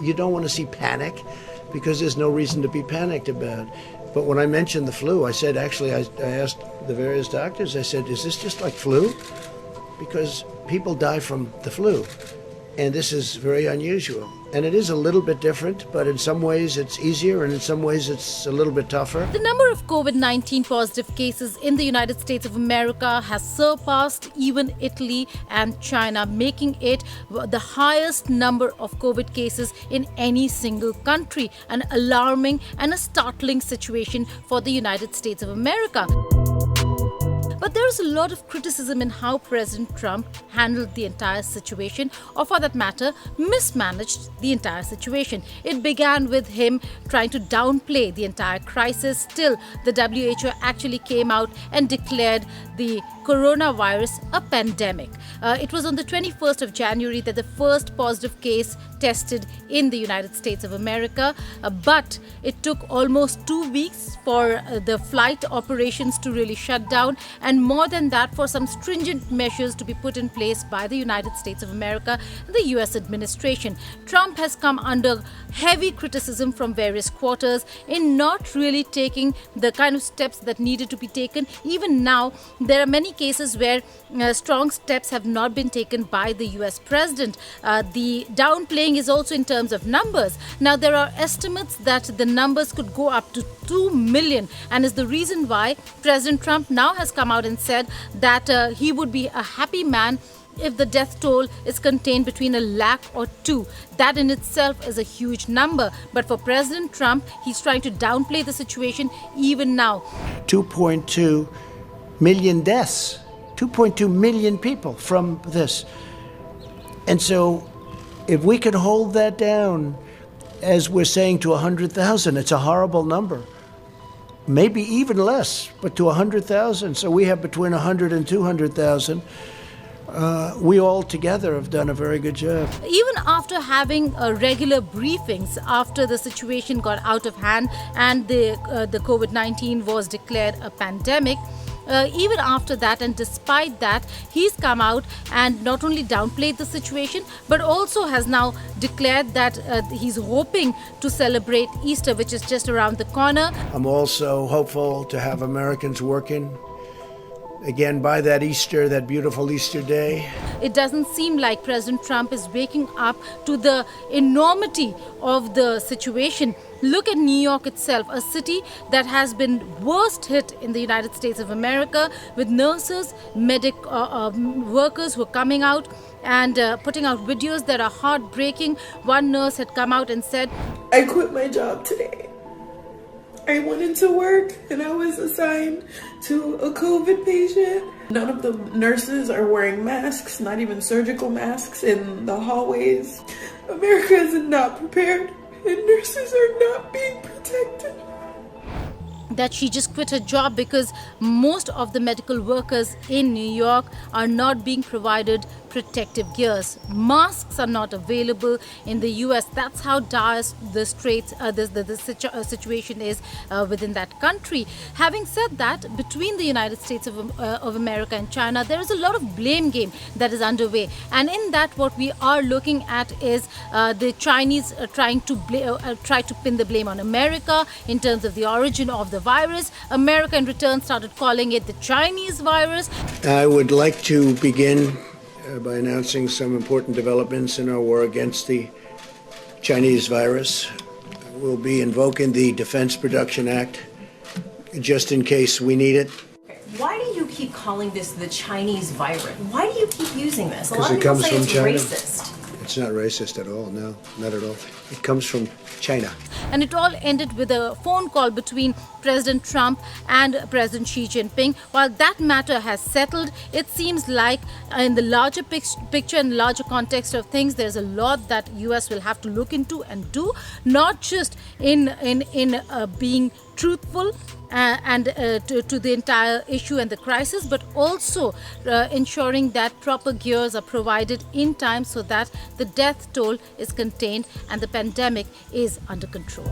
You don't want to see panic because there's no reason to be panicked about. But when I mentioned the flu, I said, actually, I asked the various doctors, I said, is this just like flu? Because people die from the flu, and this is very unusual. And it is a little bit different, but in some ways it's easier, and in some ways it's a little bit tougher. The number of COVID-19 positive cases in the United States of America has surpassed even Italy and China, making it the highest number of COVID cases in any single country, an alarming and a startling situation for the United States of America. But there is a lot of criticism in how President Trump handled the entire situation, or for that matter, mismanaged the entire situation. It began with him trying to downplay the entire crisis. Still, the WHO actually came out and declared the coronavirus a pandemic. It was on the 21st of January that the first positive case tested in the United States of America, but it took almost 2 weeks for the flight operations to really shut down, and more than that, for some stringent measures to be put in place by the United States of America and the US administration. Trump has come under heavy criticism from various quarters in not really taking the kind of steps that needed to be taken. Even now, there are many cases where strong steps have not been taken by the US president. The downplaying is also in terms of numbers. Now, there are estimates that the numbers could go up to 2 million, and is the reason why President Trump now has come out and said that he would be a happy man if the death toll is contained between 1 lakh or 2. That in itself is a huge number. But for President Trump, he's trying to downplay the situation even now. 2.2 million deaths, 2.2 million people from this. And so if we could hold that down, as we're saying, to 100,000, it's a horrible number. Maybe even less, but to 100,000. So we have between 100 and 200,000. We all together have done a very good job. Even after having regular briefings after the situation got out of hand and the COVID-19 was declared a pandemic, even after that, and despite that, he's come out and not only downplayed the situation, but also has now declared that he's hoping to celebrate Easter, which is just around the corner. I'm also hopeful to have Americans working again by that Easter, that beautiful Easter day. It doesn't seem like President Trump is waking up to the enormity of the situation. Look at New York itself, a city that has been worst hit in the United States of America, with nurses, workers who are coming out and putting out videos that are heartbreaking. One nurse had come out and said, "I quit my job today. I went into work and I was assigned to a COVID patient. None of the nurses are wearing masks, not even surgical masks in the hallways. America is not prepared, and nurses are not being protected." That she just quit her job because most of the medical workers in New York are not being provided protective gears. Masks are not available in the US. That's how dire the situation is within that country. Having said that, between the United States of America and China, there is a lot of blame game that is underway. And in that, what we are looking at is the Chinese try to pin the blame on America in terms of the origin of the virus. America in return started calling it the Chinese virus. I would like to begin by announcing some important developments in our war against the Chinese virus. We'll be invoking the Defense Production Act just in case we need it. Why do you keep calling this the Chinese virus? Why do you keep using this? A lot Because of it people comes say from it's China. racist. It's not racist at all, no, not at all. It comes from China. And it all ended with a phone call between President Trump and President Xi Jinping. While that matter has settled, it seems like in the larger picture and larger context of things, there's a lot that US will have to look into and do, not just in being truthful to the entire issue and the crisis, but also ensuring that proper gears are provided in time so that the death toll is contained and the pandemic is under control.